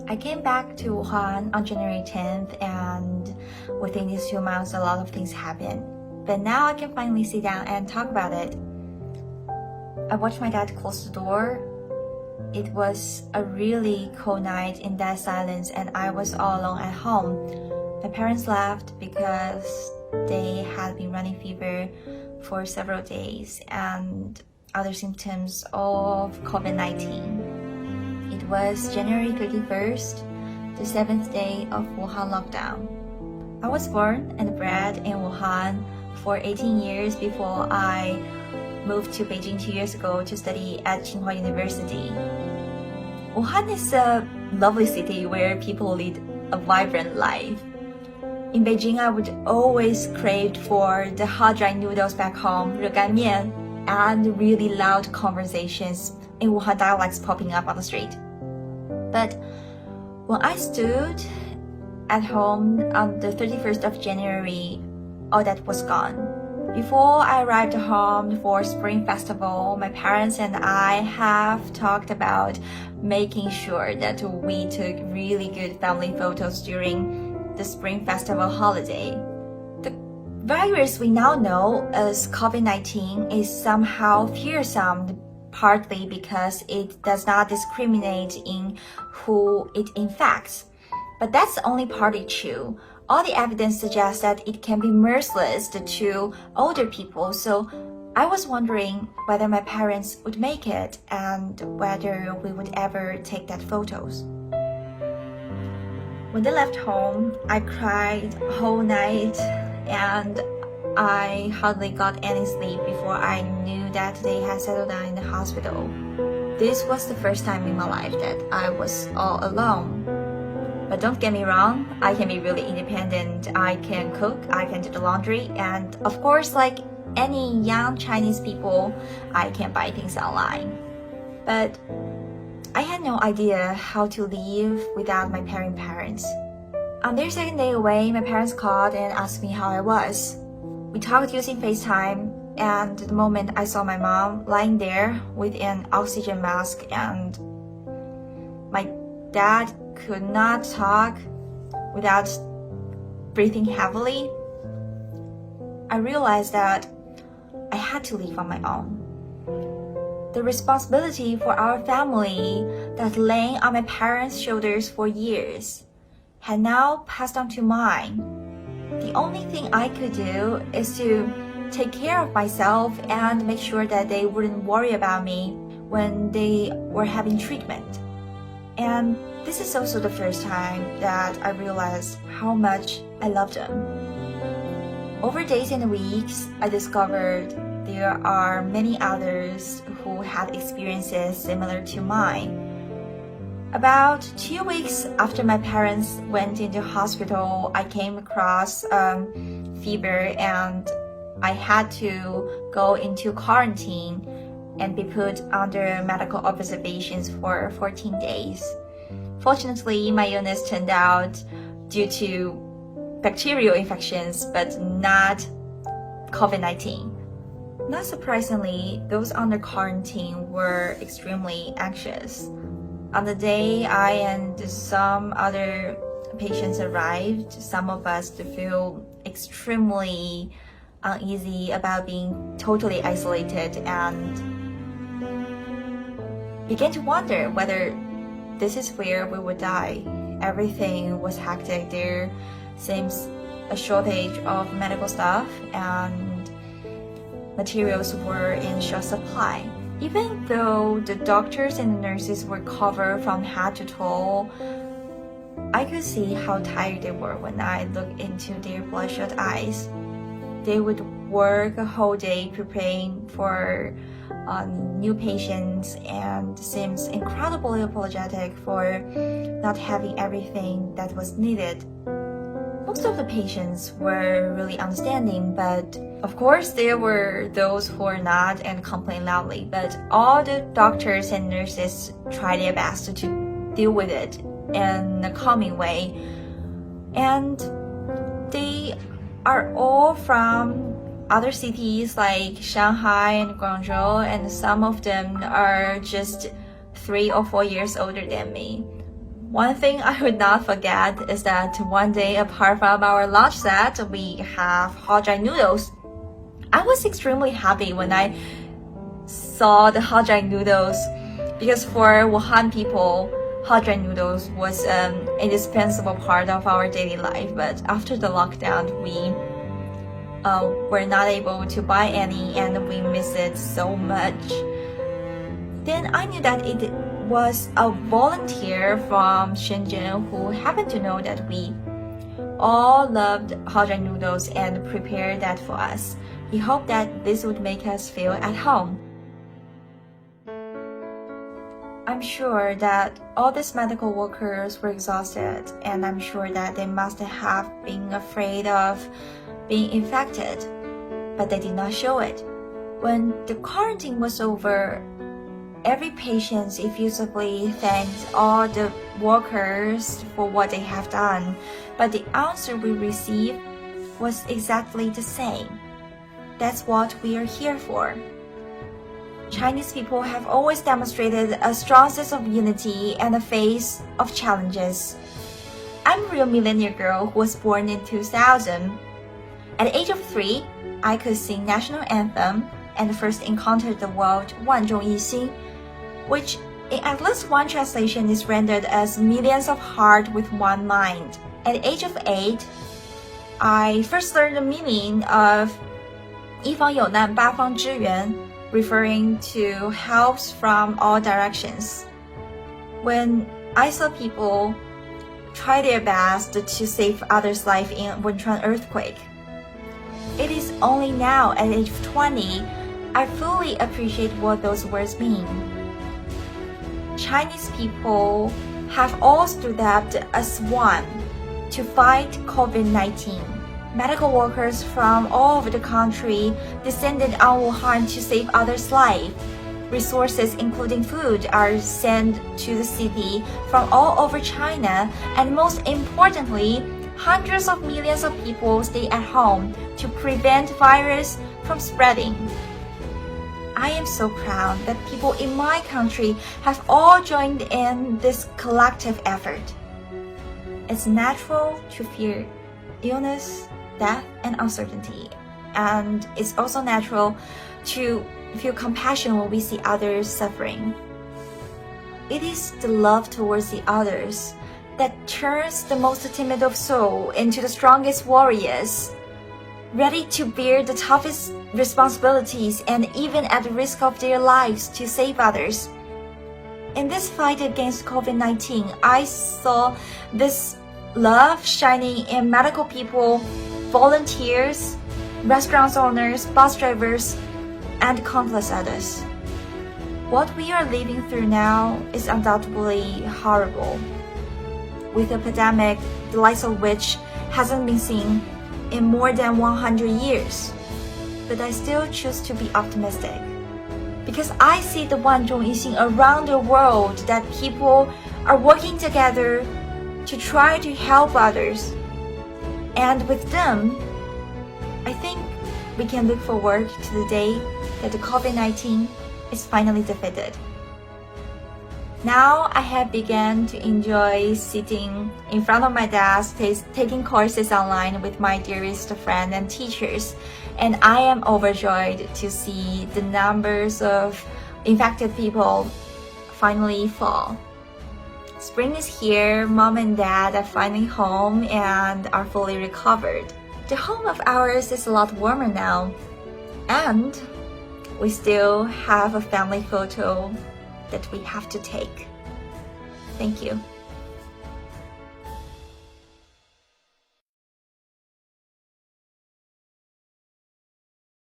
I came back to Wuhan on January 10th, and within these 2 months, a lot of things happened. But now I can finally sit down and talk about it. I watched my dad close the door. It was a really cold night in that silence, and I was all alone at home. My parents left because they had been running fever for several days and other symptoms of COVID-19. It was January 31st, the 7th day of Wuhan lockdown. I was born and bred in Wuhan for 18 years before I moved to Beijing 2 years ago to study at Tsinghua University. Wuhan is a lovely city where people lead a vibrant life. In Beijing, I would always crave for the hot dry noodles back home, 热干面, and really loud conversations in Wuhan dialects popping up on the street. But when I stood at home on the 31st of January, all that was gone. Before I arrived home for Spring Festival, my parents and I have talked about making sure that we took really good family photos during the Spring Festival holiday. The virus we now know as COVID-19 is somehow fearsome, partly because it does not discriminate in who it infects. But that's only partly true. All the evidence suggests that it can be merciless to older people, so I was wondering whether my parents would make it and whether we would ever take that photos. When they left home, I cried whole night and I hardly got any sleep before I knew that they had settled down in the hospital. This was the first time in my life that I was all alone. But don't get me wrong, I can be really independent. I can cook, I can do the laundry, and of course, like any young Chinese people, I can buy things online. But I had no idea how to live without my parents. On their second day away, my parents called and asked me how I was. We talked using FaceTime, and the moment I saw my mom lying there with an oxygen mask and my dad could not talk without breathing heavily, I realized that I had to live on my own. The responsibility for our family that lay on my parents' shoulders for years had now passed on to mine. The only thing I could do is to take care of myself and make sure that they wouldn't worry about me when they were having treatment. And this is also the first time that I realized how much I loved them. Over days and weeks, I discovered there are many others who had experiences similar to mine. About 2 weeks after my parents went into hospital, I came across fever and I had to go into quarantine and be put under medical observations for 14 days. Fortunately, my illness turned out due to bacterial infections, but not COVID-19. Not surprisingly, those under quarantine were extremely anxious. On the day I and some other patients arrived, some of us feel extremely uneasy about being totally isolated and began to wonder whether this is where we would die. Everything was hectic. There seems a shortage of medical staff and materials were in short supply. Even though the doctors and the nurses were covered from head to toe, I could see how tired they were when I looked into their bloodshot eyes. They would work a whole day preparing for new patients and seems incredibly apologetic for not having everything that was needed. Most of the patients were really understanding, but of course there were those who were not and complained loudly. But all the doctors and nurses tried their best to deal with it in a calming way. And they are all from other cities like Shanghai and Guangzhou, and some of them are just 3 or 4 years older than me. One thing I would not forget is that one day, apart from our lunch set, we have hot dry noodles. I was extremely happy when I saw the hot dry noodles because for Wuhan people, hot dry noodles was an indispensable part of our daily life. But after the lockdown, we were not able to buy any and we miss it so much. Then I knew that it was a volunteer from Shenzhen who happened to know that we all loved hot dry noodles and prepared that for us. He hoped that this would make us feel at home. I'm sure that all these medical workers were exhausted, and I'm sure that they must have been afraid of being infected, but they did not show it. When the quarantine was over, every patient effusively thanked all the workers for what they have done, but the answer we received was exactly the same. That's what we are here for. Chinese people have always demonstrated a strong sense of unity in the face of challenges. I'm a real millennial girl who was born in 2000. At the age of 3, I could sing national anthem and first encountered the word 万众一心, which in at least one translation is rendered as millions of hearts with one mind. At the age of 8, I first learned the meaning of 一方有难八方支援, referring to helps from all directions. When I saw people try their best to save others' life in Wuhan earthquake, it is only now at the age of 20 I fully appreciate what those words mean. Chinese people have all stood up as one to fight COVID-19. Medical workers from all over the country descended on Wuhan to save others' lives. Resources, including food, are sent to the city from all over China, and most importantly, hundreds of millions of people stay at home to prevent virus from spreading. I am so proud that people in my country have all joined in this collective effort. It's natural to fear illness, death, and uncertainty, and it's also natural to feel compassion when we see others suffering. It is the love towards the others that turns the most timid of soul into the strongest warriors, ready to bear the toughest responsibilities and even at the risk of their lives to save others. In this fight against COVID-19, I saw this love shining in medical people, volunteers, restaurant owners, bus drivers, and countless others. What we are living through now is undoubtedly horrible, with a pandemic the likes of which hasn't been seen in more than 100 years. But I still choose to be optimistic, because I see the 万众一心 around the world, that people are working together to try to help others. And with them, I think we can look forward to the day that the COVID-19 is finally defeated. Now I have begun to enjoy sitting in front of my desk, taking courses online with my dearest friends and teachers, and I am overjoyed to see the numbers of infected people finally fall. Spring is here, mom and dad are finally home and are fully recovered. The home of ours is a lot warmer now, and we still have a family photo that we have to take. Thank you.